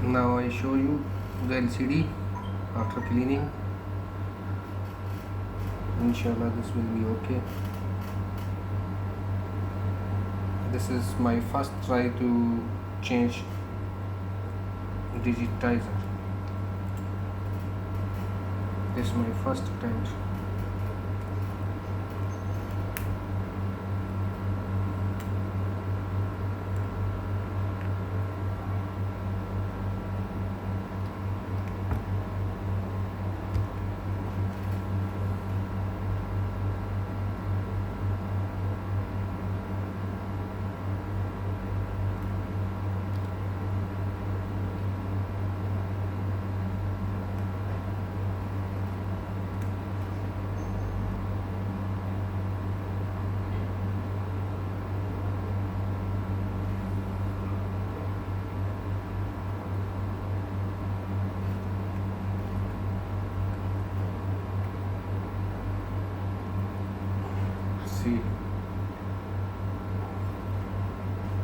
Now I show you the LCD after cleaning. Inshallah this will be okay. This is my first try to change digitizer. This is my first attempt. See,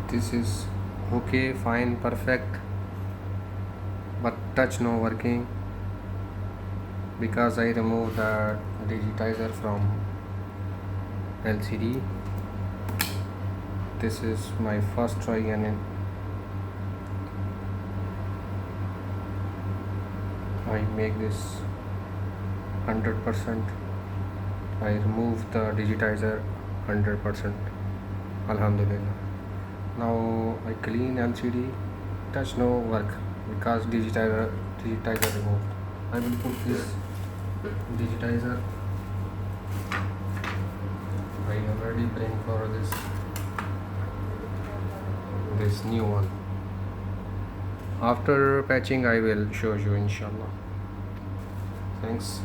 this is okay, fine, perfect, but touch no working because I removed the digitizer from LCD. This is my first try and I make this 100%. I remove the digitizer 100%. Alhamdulillah. Now I clean LCD, touch no work because digitizer removed. I will put this digitizer. I already bring for this new one. After patching I will show you inshallah. Thanks.